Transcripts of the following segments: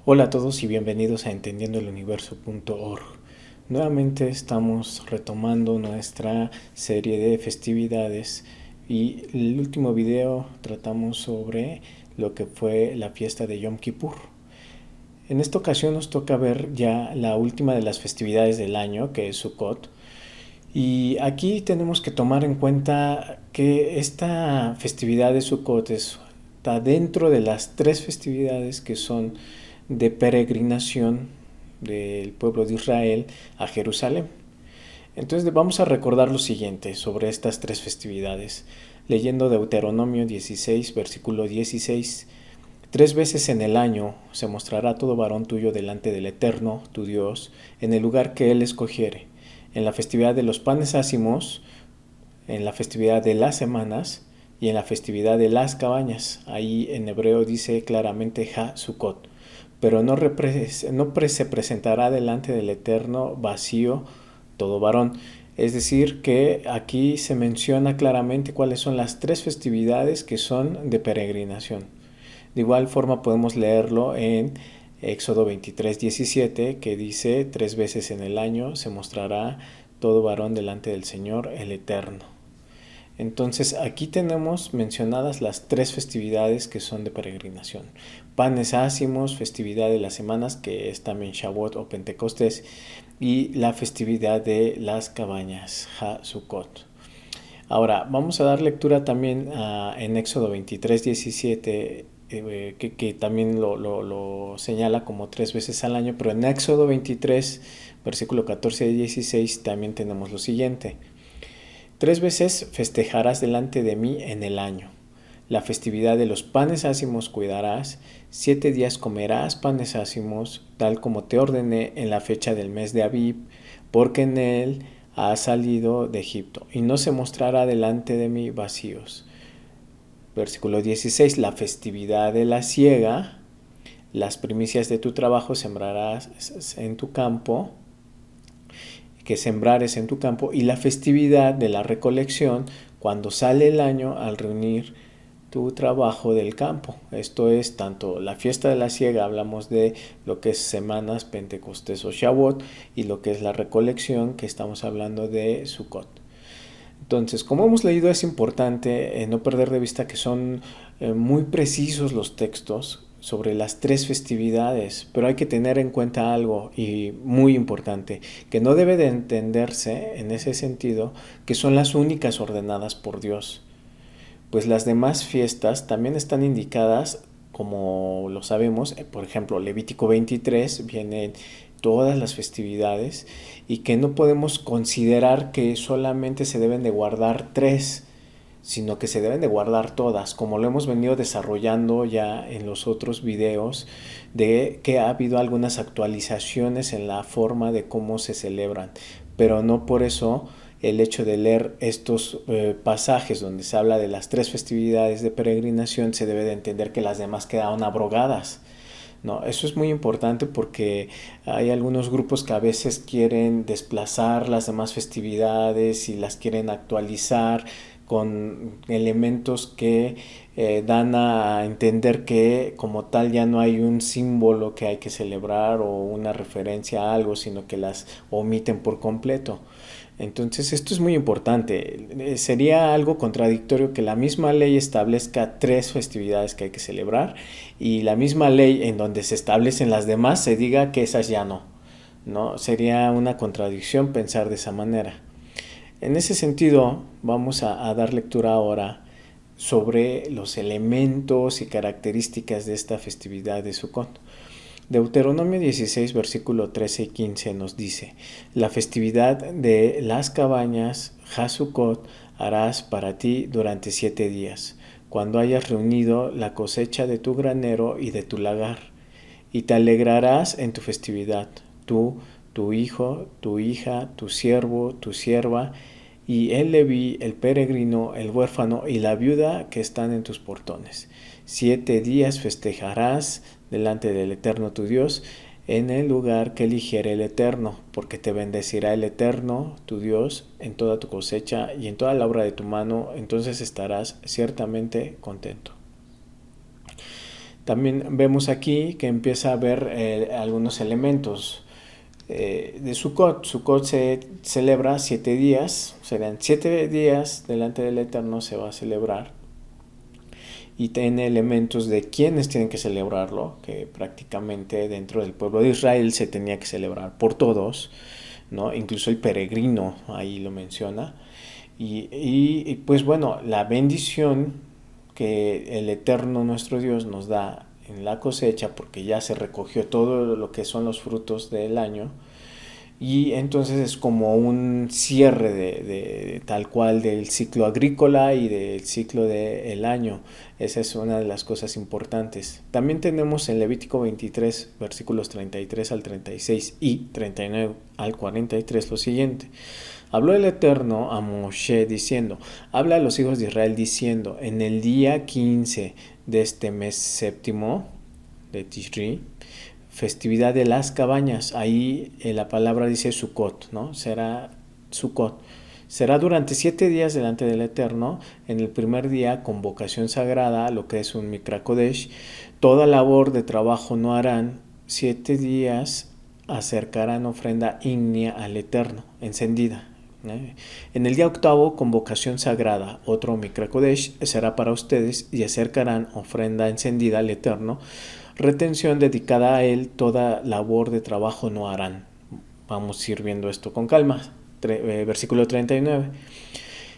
Hola a todos y bienvenidos a entendiendoeluniverso.org. Nuevamente estamos retomando nuestra serie de festividades y el último video tratamos sobre lo que fue la fiesta de Yom Kippur. En esta ocasión nos toca ver ya la última de las festividades del año, que es Sukkot. Y aquí tenemos que tomar en cuenta que esta festividad de Sukkot está dentro de las tres festividades que son de peregrinación del pueblo de Israel a Jerusalén. Entonces vamos a recordar lo siguiente sobre estas tres festividades, leyendo Deuteronomio 16, versículo 16. 3 veces en el año se mostrará todo varón tuyo delante del Eterno, tu Dios, en el lugar que Él escogiere, en la festividad de los panes ácimos, en la festividad de las semanas y en la festividad de las cabañas. Ahí en hebreo dice claramente Ha Sukkot, pero no se presentará delante del Eterno vacío todo varón. Es decir, que aquí se menciona claramente cuáles son las tres festividades que son de peregrinación. De igual forma podemos leerlo en Éxodo 23:17, que dice: 3 veces en el año se mostrará todo varón delante del Señor el Eterno. Entonces aquí tenemos mencionadas las tres festividades que son de peregrinación. Panes ácimos, festividad de las semanas, que es también Shavuot o Pentecostés, y la festividad de las cabañas, Ha Sukkot. Ahora, vamos a dar lectura también en Éxodo 23:17, que también lo señala como 3 veces al año, pero en Éxodo 23, versículo 14 y 16, también tenemos lo siguiente: 3 veces festejarás delante de mí en el año. La festividad de los panes ácimos cuidarás, 7 días comerás panes ácimos, tal como te ordené en la fecha del mes de Abib, porque en él has salido de Egipto, y no se mostrará delante de mí vacíos. Versículo 16, la festividad de la siega, las primicias de tu trabajo sembrarás en tu campo, que sembrares en tu campo, y la festividad de la recolección, cuando sale el año al reunir tu trabajo del campo. Esto es tanto la fiesta de la siega, hablamos de lo que es semanas, Pentecostés o Shavuot, y lo que es la recolección, que estamos hablando de Sukkot. Entonces, como hemos leído, es importante no perder de vista que son muy precisos los textos sobre las tres festividades, pero hay que tener en cuenta algo y muy importante, que no debe de entenderse en ese sentido que son las únicas ordenadas por Dios, pues las demás fiestas también están indicadas, como lo sabemos. Por ejemplo, Levítico 23 vienen todas las festividades, y que no podemos considerar que solamente se deben de guardar tres, sino que se deben de guardar todas, como lo hemos venido desarrollando ya en los otros videos, de que ha habido algunas actualizaciones en la forma de cómo se celebran, pero no por eso el hecho de leer estos pasajes donde se habla de las tres festividades de peregrinación se debe de entender que las demás quedaron abrogadas. No, eso es muy importante porque hay algunos grupos que a veces quieren desplazar las demás festividades y las quieren actualizar con elementos que dan a entender que como tal ya no hay un símbolo que hay que celebrar o una referencia a algo, sino que las omiten por completo. Entonces esto es muy importante. Sería algo contradictorio que la misma ley establezca tres festividades que hay que celebrar y la misma ley en donde se establecen las demás se diga que esas ya no. ¿No? Sería una contradicción pensar de esa manera. En ese sentido, vamos a dar lectura ahora sobre los elementos y características de esta festividad de Sukkot. Deuteronomio 16, versículo 13 y 15 nos dice: la festividad de las cabañas, Hasukot, harás para ti durante 7 días, cuando hayas reunido la cosecha de tu granero y de tu lagar, y te alegrarás en tu festividad, tú, tu hijo, tu hija, tu siervo, tu sierva, y el leví, el peregrino, el huérfano y la viuda que están en tus portones. 7 días festejarás delante del Eterno tu Dios en el lugar que eligiere el Eterno, porque te bendecirá el Eterno tu Dios en toda tu cosecha y en toda la obra de tu mano, entonces estarás ciertamente contento. También vemos aquí que empieza a haber algunos elementos de Sukkot. Sukkot se celebra 7 días, serán 7 días delante del Eterno se va a celebrar, y tiene elementos de quienes tienen que celebrarlo, que prácticamente dentro del pueblo de Israel se tenía que celebrar por todos, ¿no? Incluso el peregrino ahí lo menciona. Y pues bueno, la bendición que el Eterno nuestro Dios nos da en la cosecha, porque ya se recogió todo lo que son los frutos del año, y entonces es como un cierre de tal cual del ciclo agrícola y del ciclo del año. Esa es una de las cosas importantes. También tenemos en Levítico 23, versículos 33 al 36 y 39 al 43 lo siguiente. Habló el Eterno a Moshe diciendo, habla a los hijos de Israel diciendo, en el día 15 de este mes séptimo de Tishri, festividad de las cabañas, ahí la palabra dice Sukkot, ¿no? Será Sukkot. Será durante 7 días delante del Eterno, en el primer día convocación sagrada, lo que es un Mikra Kodesh, toda labor de trabajo no harán, 7 días acercarán ofrenda ígnea al Eterno, encendida. En el día octavo, convocación sagrada, otro Mikra Kodesh será para ustedes y acercarán ofrenda encendida al Eterno, retención dedicada a él, toda labor de trabajo no harán. Vamos a ir viendo esto con calma. Versículo 39.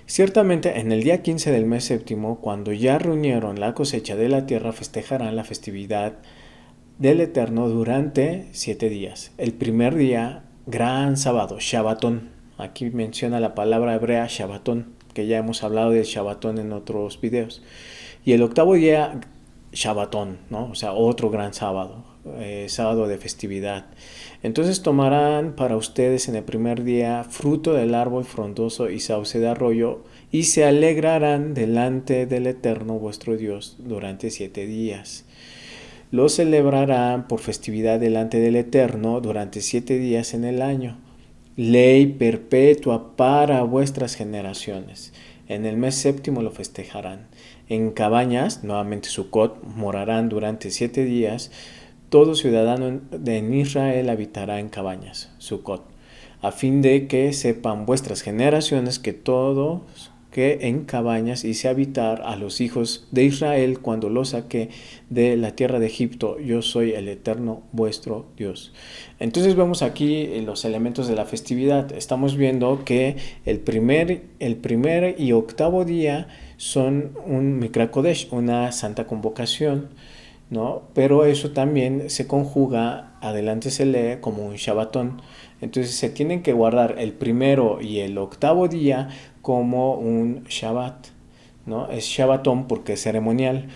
Ciertamente en el día 15 del mes séptimo, cuando ya reunieron la cosecha de la tierra, festejarán la festividad del Eterno durante 7 días. El primer día, gran sábado, Shabbatón. Aquí menciona la palabra hebrea Shabbatón, que ya hemos hablado de Shabbatón en otros videos. Y el octavo día, Shabbatón, ¿no? O sea, otro gran sábado, sábado de festividad. Entonces tomarán para ustedes en el primer día fruto del árbol frondoso y sauce de arroyo, y se alegrarán delante del Eterno vuestro Dios durante 7 días. Lo celebrarán por festividad delante del Eterno durante 7 días en el año. Ley perpetua para vuestras generaciones. En el mes séptimo lo festejarán. En cabañas, nuevamente Sukkot, morarán durante 7 días. Todo ciudadano en Israel habitará en cabañas, Sukkot, a fin de que sepan vuestras generaciones que todos que en cabañas hice habitar a los hijos de Israel cuando los saqué de la tierra de Egipto. Yo soy el Eterno vuestro Dios. Entonces vemos aquí los elementos de la festividad. Estamos viendo que el primer y octavo día son un Mikra Kodesh, una santa convocación, ¿no? Pero eso también se conjuga, adelante se lee como un Shabbatón. Entonces se tienen que guardar el primero y el octavo día como un Shabbat, ¿no? Es Shabbatón porque es ceremonial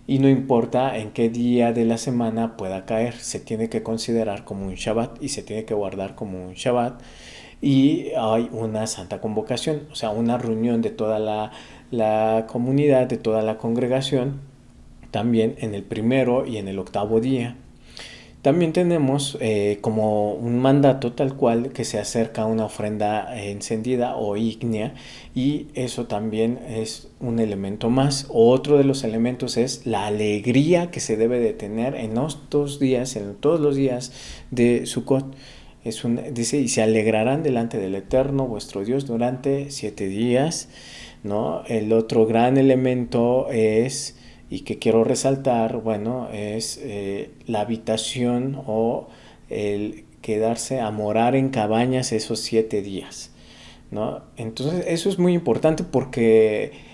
y no importa en qué día de la semana pueda caer, se tiene que considerar como un Shabbat y se tiene que guardar como un Shabbat. Y hay una santa convocación, o sea, una reunión de toda la comunidad, de toda la congregación, también en el primero y en el octavo día. También tenemos como un mandato tal cual que se acerca una ofrenda encendida o ígnea, y eso también es un elemento más. Otro de los elementos es la alegría que se debe de tener en estos días, en todos los días de Sukkot. Dice, y se alegrarán delante del Eterno vuestro Dios durante 7 días, ¿no? El otro gran elemento es, y que quiero resaltar, bueno, es la habitación o el quedarse a morar en cabañas esos 7 días, ¿no? Entonces eso es muy importante porque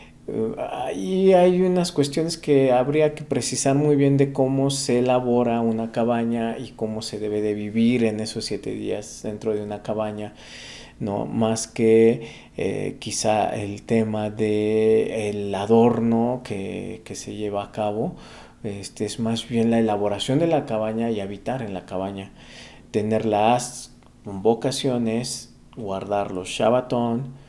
ahí hay unas cuestiones que habría que precisar muy bien de cómo se elabora una cabaña y cómo se debe de vivir en esos 7 días dentro de una cabaña, ¿no? Más que quizá el tema del adorno que se lleva a cabo, es más bien la elaboración de la cabaña y habitar en la cabaña, tener las convocaciones, guardar los Shabbatón.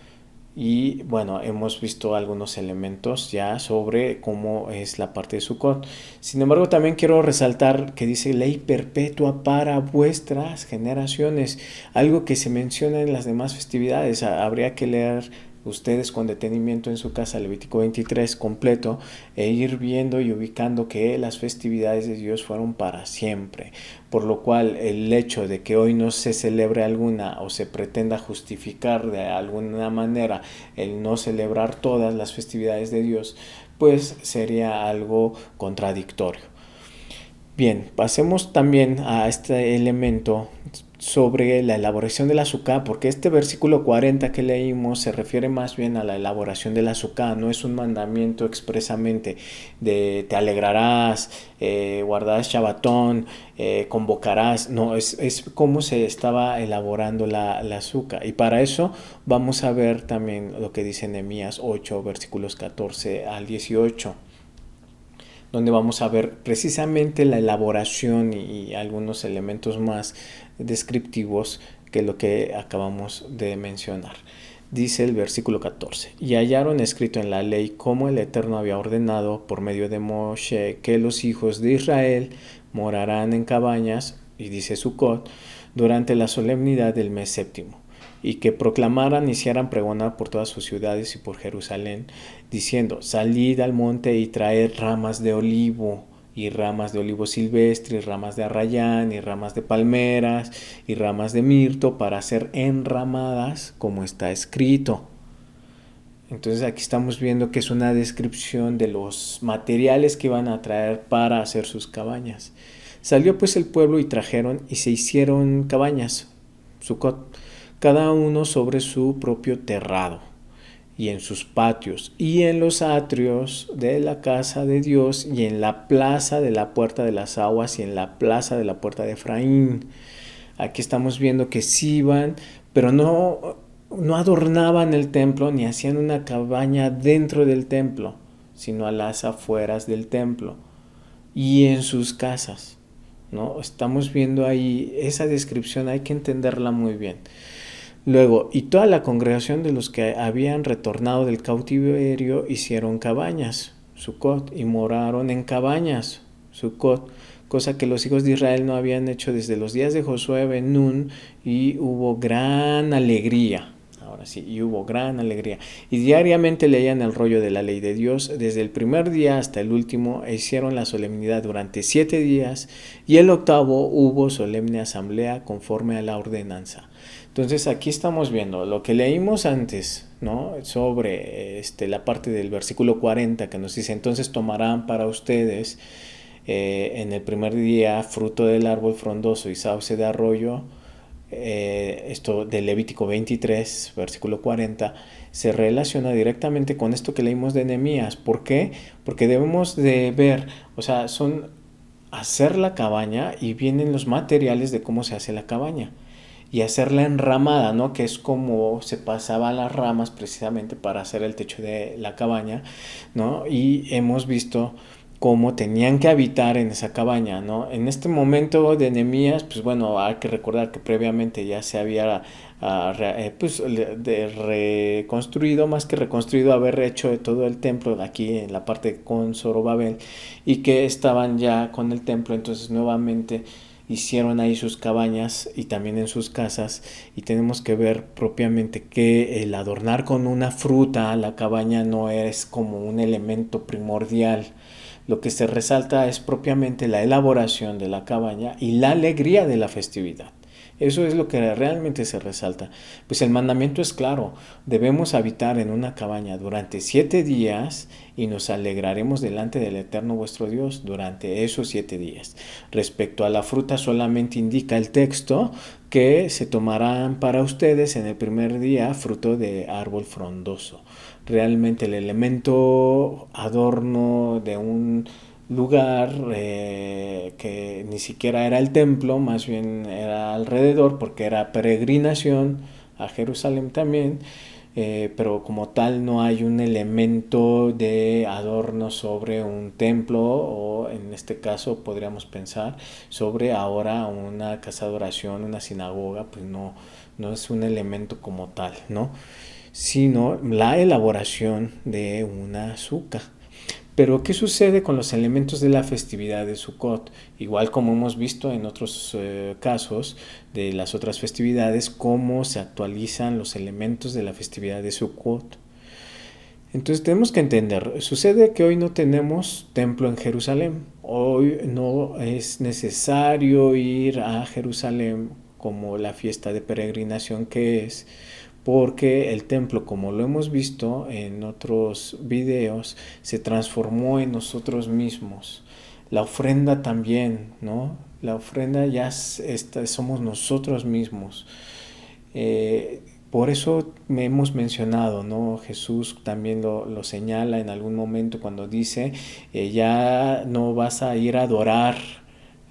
Y bueno, hemos visto algunos elementos ya sobre cómo es la parte de Sukkot. Sin embargo, también quiero resaltar que dice ley perpetua para vuestras generaciones, algo que se menciona en las demás festividades. Habría que leer ustedes con detenimiento en su casa Levítico 23 completo e ir viendo y ubicando que las festividades de Dios fueron para siempre, por lo cual el hecho de que hoy no se celebre alguna o se pretenda justificar de alguna manera el no celebrar todas las festividades de Dios, pues sería algo contradictorio. Bien, pasemos también a este elemento sobre la elaboración del azúcar, porque este versículo 40 que leímos se refiere más bien a la elaboración del azúcar, no es un mandamiento expresamente de te alegrarás, guardarás Shabbatón, convocarás, no, es cómo se estaba elaborando la azúcar. Y para eso vamos a ver también lo que dice Nehemías 8, versículos 14 al 18. Donde vamos a ver precisamente la elaboración y algunos elementos más descriptivos que lo que acabamos de mencionar. Dice el versículo 14, y hallaron escrito en la ley cómo el Eterno había ordenado por medio de Moshe que los hijos de Israel morarán en cabañas, y dice Sucot, durante la solemnidad del mes séptimo, y que proclamaran y hicieran pregonar por todas sus ciudades y por Jerusalén, diciendo, salid al monte y traed ramas de olivo, y ramas de olivo silvestre, y ramas de arrayán, y ramas de palmeras, y ramas de mirto, para ser enramadas, como está escrito. Entonces aquí estamos viendo que es una descripción de los materiales que iban a traer para hacer sus cabañas. Salió pues el pueblo y trajeron y se hicieron cabañas, Sucot, cada uno sobre su propio terrado, y en sus patios, y en los atrios de la casa de Dios, y en la plaza de la puerta de las aguas, y en la plaza de la puerta de Efraín. Aquí estamos viendo que sí iban, pero no adornaban el templo, ni hacían una cabaña dentro del templo, sino a las afueras del templo, y en sus casas, ¿no? Estamos viendo ahí esa descripción, hay que entenderla muy bien. Luego, y toda la congregación de los que habían retornado del cautiverio hicieron cabañas, Sucot, y moraron en cabañas, Sucot, cosa que los hijos de Israel no habían hecho desde los días de Josué ben Nun, y hubo gran alegría. Ahora sí, y hubo gran alegría. Y diariamente leían el rollo de la ley de Dios, desde el primer día hasta el último, e hicieron la solemnidad durante 7 días, y el octavo hubo solemne asamblea conforme a la ordenanza. Entonces aquí estamos viendo lo que leímos antes, ¿no? Sobre la parte del versículo 40 que nos dice, entonces tomarán para ustedes en el primer día fruto del árbol frondoso y sauce de arroyo. Esto de Levítico 23, versículo 40, se relaciona directamente con esto que leímos de Nehemías. ¿Por qué? Porque debemos de ver, o sea, son hacer la cabaña y vienen los materiales de cómo se hace la cabaña. Y hacerla enramada, ¿no? Que es como se pasaban las ramas precisamente para hacer el techo de la cabaña, ¿no? Y hemos visto cómo tenían que habitar en esa cabaña, ¿no? En este momento de Nehemías, pues bueno, hay que recordar que previamente ya se había pues, reconstruido, más que reconstruido, haber hecho todo el templo de aquí en la parte con Zorobabel, y que estaban ya con el templo, entonces nuevamente hicieron ahí sus cabañas y también en sus casas, y tenemos que ver propiamente que el adornar con una fruta la cabaña no es como un elemento primordial. Lo que se resalta es propiamente la elaboración de la cabaña y la alegría de la festividad. Eso es lo que realmente se resalta. Pues el mandamiento es claro, debemos habitar en una cabaña durante 7 días y nos alegraremos delante del Eterno vuestro Dios durante esos 7 días. Respecto a la fruta, solamente indica el texto que se tomarán para ustedes en el primer día fruto de árbol frondoso. Realmente el elemento adorno de un lugar que ni siquiera era el templo, más bien era alrededor, porque era peregrinación a Jerusalén también, pero como tal no hay un elemento de adorno sobre un templo, o en este caso podríamos pensar sobre ahora una casa de oración, una sinagoga, pues no es un elemento como tal, ¿no? Sino la elaboración de una azúcar. Pero, ¿qué sucede con los elementos de la festividad de Sukkot? Igual como hemos visto en otros casos de las otras festividades, cómo se actualizan los elementos de la festividad de Sukkot. Entonces tenemos que entender, sucede que hoy no tenemos templo en Jerusalén, hoy no es necesario ir a Jerusalén como la fiesta de peregrinación que es, porque el templo, como lo hemos visto en otros videos, se transformó en nosotros mismos. La ofrenda también, ¿no? La ofrenda ya somos nosotros mismos. Por eso hemos mencionado, ¿no? Jesús también lo señala en algún momento cuando dice, ya no vas a ir a adorar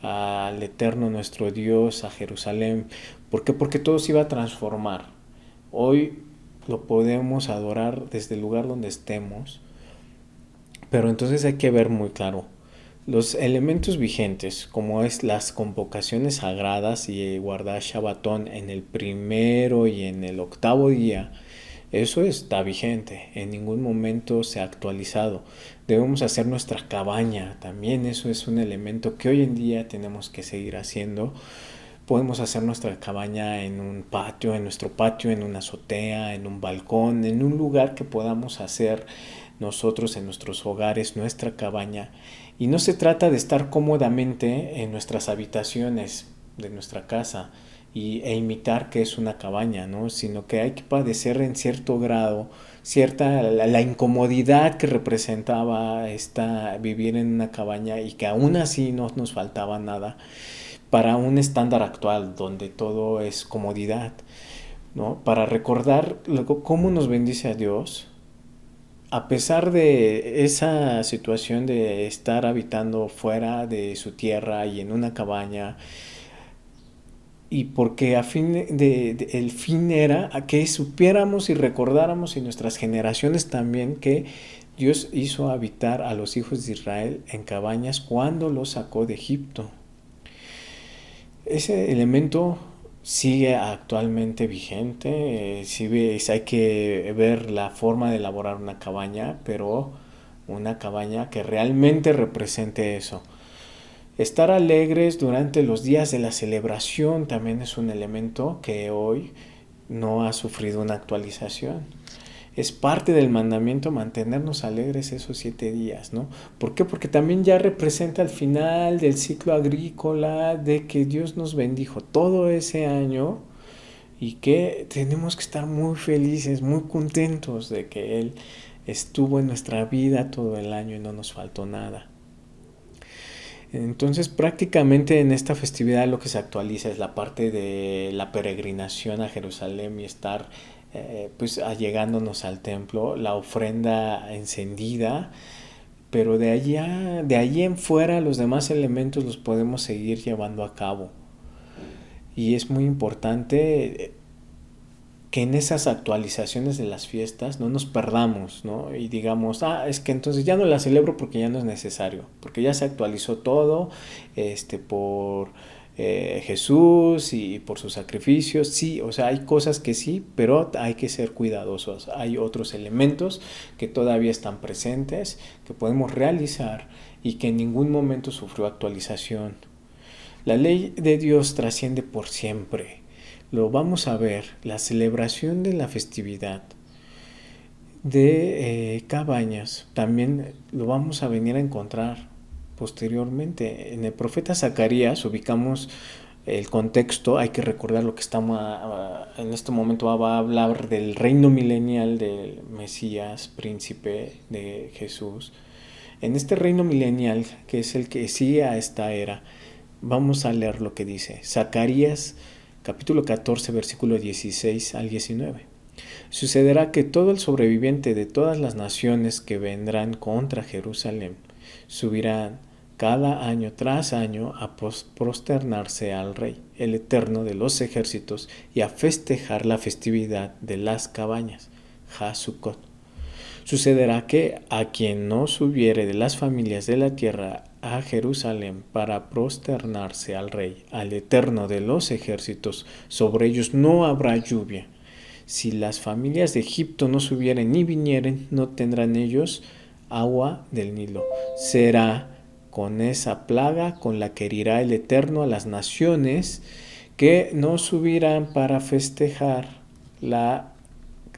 al Eterno nuestro Dios, a Jerusalén. ¿Por qué? Porque todo se iba a transformar. Hoy lo podemos adorar desde el lugar donde estemos, pero entonces hay que ver muy claro. Los elementos vigentes, como es las convocaciones sagradas y guardar Shabbatón en el primero y en el octavo día, eso está vigente, en ningún momento se ha actualizado. Debemos hacer nuestra cabaña, también eso es un elemento que hoy en día tenemos que seguir haciendo. Podemos hacer nuestra cabaña en un patio, en nuestro patio, en una azotea, en un balcón, en un lugar que podamos hacer nosotros en nuestros hogares, nuestra cabaña. Y no se trata de estar cómodamente en nuestras habitaciones de nuestra casa e imitar que es una cabaña, ¿no? Sino que hay que padecer en cierto grado la incomodidad que representaba vivir en una cabaña y que aún así no nos faltaba nada para un estándar actual donde todo es comodidad, ¿no? Para recordar cómo nos bendice a Dios, a pesar de esa situación de estar habitando fuera de su tierra y en una cabaña, y porque el fin era a que supiéramos y recordáramos y nuestras generaciones también que Dios hizo habitar a los hijos de Israel en cabañas cuando los sacó de Egipto. Ese elemento sigue actualmente vigente, hay que ver la forma de elaborar una cabaña, pero una cabaña que realmente represente eso. Estar alegres durante los días de la celebración también es un elemento que hoy no ha sufrido una actualización. Es parte del mandamiento mantenernos alegres esos 7 días, ¿no? ¿Por qué? Porque también ya representa el final del ciclo agrícola, de que Dios nos bendijo todo ese año y que tenemos que estar muy felices, muy contentos de que Él estuvo en nuestra vida todo el año y no nos faltó nada. Entonces prácticamente en esta festividad lo que se actualiza es la parte de la peregrinación a Jerusalén y estar pues allegándonos al templo, la ofrenda encendida, pero de allí en fuera los demás elementos los podemos seguir llevando a cabo. Y es muy importante que en esas actualizaciones de las fiestas no nos perdamos, ¿no? Y digamos, es que entonces ya no la celebro porque ya no es necesario, porque ya se actualizó todo, por Jesús y por sus sacrificios, sí, o sea, hay cosas que sí, pero hay que ser cuidadosos, hay otros elementos que todavía están presentes, que podemos realizar y que en ningún momento sufrió actualización. La ley de Dios trasciende por siempre. Lo vamos a ver, la celebración de la festividad de cabañas, también lo vamos a venir a encontrar posteriormente. En el profeta Zacarías ubicamos el contexto, hay que recordar lo que estamos en este momento va a hablar del reino milenial del Mesías, príncipe de Jesús. En este reino milenial, que es el que sigue a esta era, vamos a leer lo que dice Zacarías capítulo 14, versículo 16 al 19. Sucederá que todo el sobreviviente de todas las naciones que vendrán contra Jerusalén subirán cada año tras año a prosternarse al Rey, el Eterno de los ejércitos, y a festejar la festividad de las cabañas, HaSukkot. Sucederá que a quien no subiere de las familias de la tierra a Jerusalén para prosternarse al Rey, al Eterno de los ejércitos, sobre ellos no habrá lluvia. Si las familias de Egipto no subieren ni vinieren, no tendrán ellos agua del Nilo. Será con esa plaga con la que herirá el Eterno a las naciones que no subirán para festejar la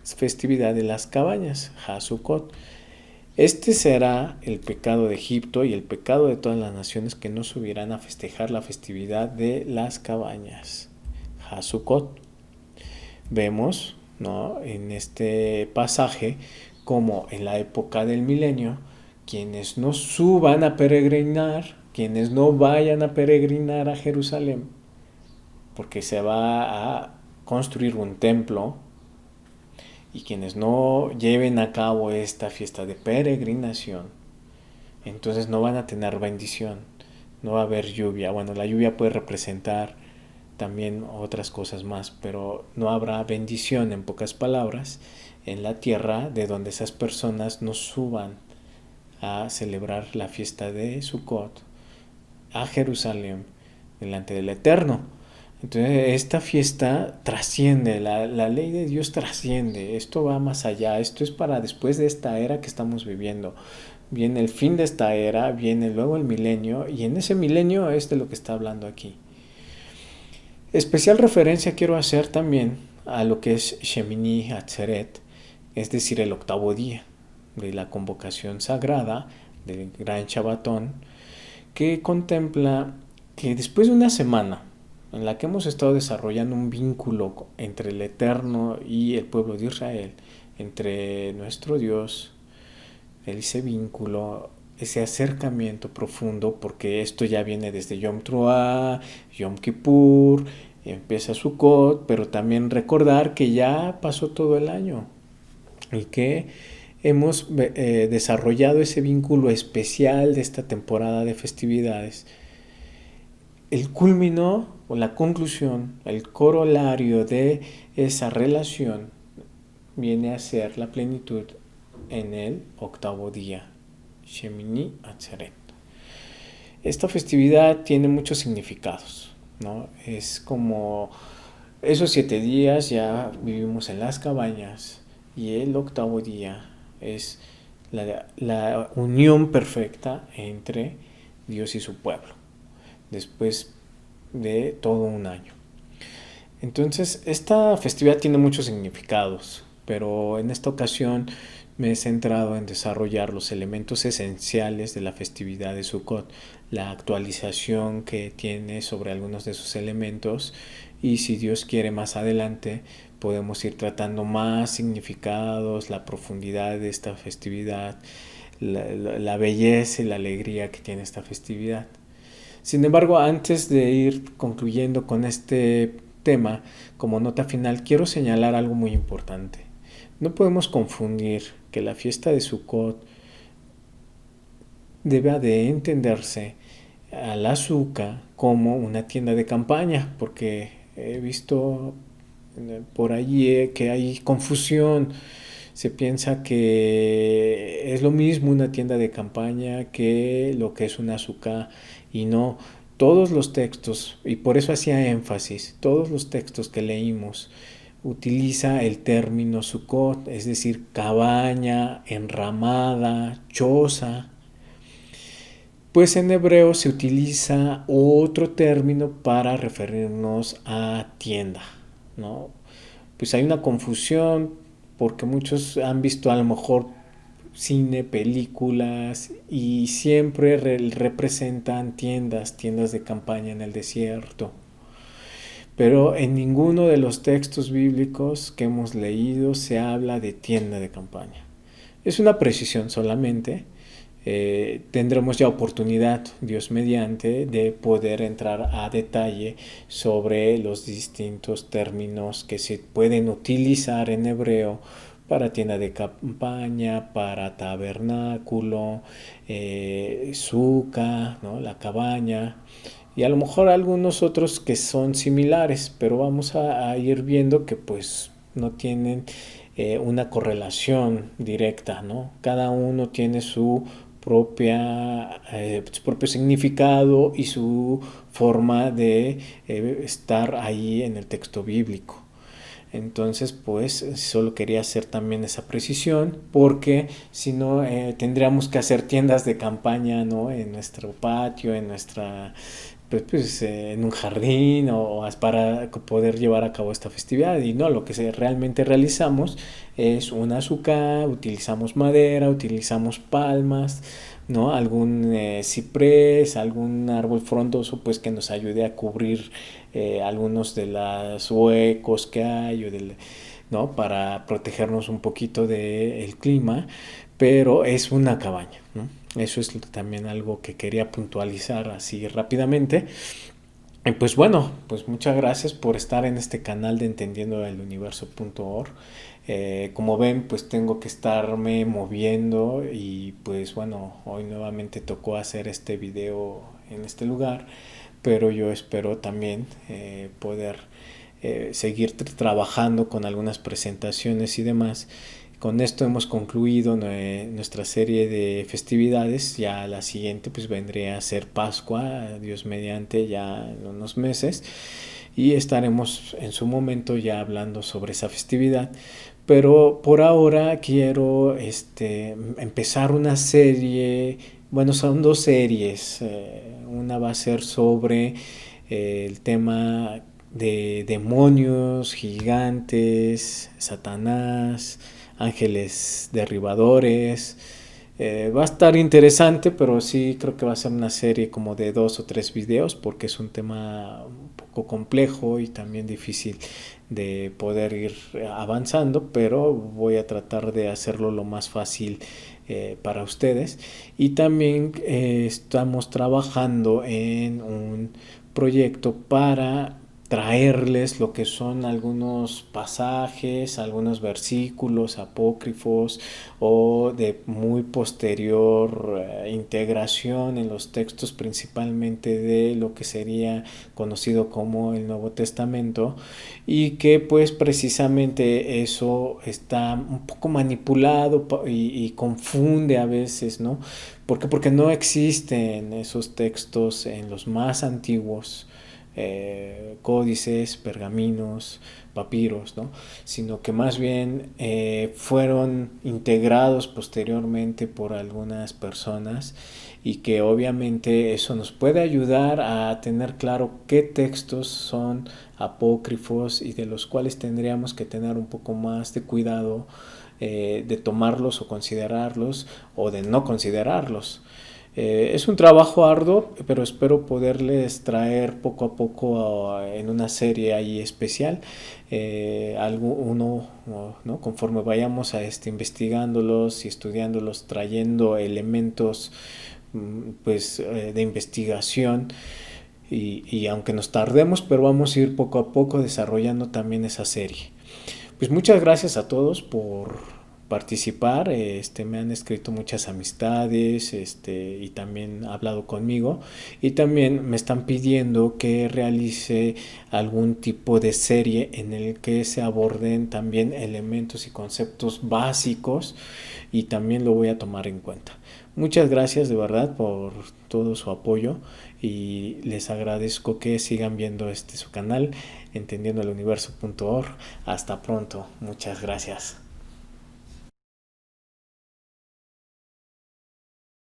festividad de las cabañas, Hasukot. Este será el pecado de Egipto y el pecado de todas las naciones que no subirán a festejar la festividad de las cabañas, Hasukot. Vemos, ¿no?, en este pasaje como en la época del milenio, quienes no suban a peregrinar, quienes no vayan a peregrinar a Jerusalén, porque se va a construir un templo, y quienes no lleven a cabo esta fiesta de peregrinación, entonces no van a tener bendición, no va a haber lluvia. Bueno, la lluvia puede representar también otras cosas más, pero no habrá bendición, en pocas palabras, en la tierra de donde esas personas no suban a celebrar la fiesta de Sukkot a Jerusalén delante del Eterno. Entonces esta fiesta trasciende, la ley de Dios trasciende, esto va más allá, esto es para después de esta era que estamos viviendo. Viene el fin de esta era, viene luego el milenio, y en ese milenio es de lo que está hablando aquí. Especial referencia quiero hacer también a lo que es Shemini Atzeret, es decir, el octavo día de la convocación sagrada del Gran Shabbatón, que contempla que después de una semana en la que hemos estado desarrollando un vínculo entre el Eterno y el pueblo de Israel, entre nuestro Dios, ese vínculo, ese acercamiento profundo, porque esto ya viene desde Yom Teruah, Yom Kippur, empieza Sukkot, pero también recordar que ya pasó todo el año y que hemos desarrollado ese vínculo especial de esta temporada de festividades. El culmino o la conclusión, el corolario de esa relación viene a ser la plenitud en el octavo día, Shemini Atzeret. Esta festividad tiene muchos significados, ¿no? Es como esos 7 días ya vivimos en las cabañas y el octavo día es la unión perfecta entre Dios y su pueblo después de todo un año. Entonces, esta festividad tiene muchos significados, pero en esta ocasión me he centrado en desarrollar los elementos esenciales de la festividad de Sukkot, la actualización que tiene sobre algunos de sus elementos, y si Dios quiere más adelante podemos ir tratando más significados, la profundidad de esta festividad, la belleza y la alegría que tiene esta festividad. Sin embargo, antes de ir concluyendo con este tema, como nota final, quiero señalar algo muy importante. No podemos confundir que la fiesta de Sukkot debe de entenderse al azúcar como una tienda de campaña, porque he visto por allí que hay confusión. Se piensa que es lo mismo una tienda de campaña que lo que es un azúcar, y no. Todos los textos, y por eso hacía énfasis, todos los textos que leímos utiliza el término Sukkot, es decir, cabaña, enramada, choza. Pues en hebreo se utiliza otro término para referirnos a tienda, ¿no? Pues hay una confusión porque muchos han visto a lo mejor cine, películas, y siempre representan tiendas de campaña en el desierto. Pero en ninguno de los textos bíblicos que hemos leído se habla de tienda de campaña. Es una precisión solamente. Tendremos ya oportunidad, Dios mediante, de poder entrar a detalle sobre los distintos términos que se pueden utilizar en hebreo para tienda de campaña, para tabernáculo, suca, ¿no?, la cabaña, y a lo mejor algunos otros que son similares, pero vamos a ir viendo que pues no tienen una correlación directa, ¿no? Cada uno tiene su propio significado y su forma de estar ahí en el texto bíblico. Entonces pues solo quería hacer también esa precisión, porque si no tendríamos que hacer tiendas de campaña, ¿no? En nuestro patio, en nuestra en un jardín o para poder llevar a cabo esta festividad. Y no, lo que realmente realizamos es un azúcar, utilizamos madera, utilizamos palmas, ¿no? Algún ciprés, algún árbol frondoso, pues que nos ayude a cubrir algunos de los huecos que hay, ¿no? Para protegernos un poquito del clima, pero es una cabaña, ¿no? Eso es también algo que quería puntualizar así rápidamente. Y pues bueno, pues muchas gracias por estar en este canal de entendiendoeluniverso.org. Como ven, pues tengo que estarme moviendo y pues bueno, hoy nuevamente tocó hacer este video en este lugar, pero yo espero también poder seguir trabajando con algunas presentaciones y demás. Con esto hemos concluido nuestra serie de festividades. Ya la siguiente pues vendría a ser Pascua, Dios mediante, ya en unos meses, y estaremos en su momento ya hablando sobre esa festividad. Pero por ahora quiero empezar una serie. Bueno, son dos series. Una va a ser sobre el tema de demonios, gigantes, Satanás, ángeles derribadores. Va a estar interesante, pero sí creo que va a ser una serie como de 2 o 3 videos, porque es un tema un poco complejo y también difícil de poder ir avanzando, pero voy a tratar de hacerlo lo más fácil para ustedes. Y también estamos trabajando en un proyecto para traerles lo que son algunos pasajes, algunos versículos apócrifos o de muy posterior integración en los textos, principalmente de lo que sería conocido como el Nuevo Testamento, y que pues precisamente eso está un poco manipulado y confunde a veces, ¿no? ¿Por qué? Porque no existen esos textos en los más antiguos códices, pergaminos, papiros, ¿no? Sino que más bien fueron integrados posteriormente por algunas personas, y que obviamente eso nos puede ayudar a tener claro qué textos son apócrifos y de los cuales tendríamos que tener un poco más de cuidado de tomarlos o considerarlos, o de no considerarlos. Es un trabajo arduo, pero espero poderles traer poco a poco en una serie ahí especial ¿no? Conforme vayamos investigándolos y estudiándolos, trayendo elementos pues de investigación, y aunque nos tardemos, pero vamos a ir poco a poco desarrollando también esa serie. Pues muchas gracias a todos por participar. Me han escrito muchas amistades, y también han hablado conmigo, y también me están pidiendo que realice algún tipo de serie en el que se aborden también elementos y conceptos básicos, y también lo voy a tomar en cuenta. Muchas gracias de verdad por todo su apoyo, y les agradezco que sigan viendo su canal entendiendoeluniverso.org. Hasta pronto, muchas gracias.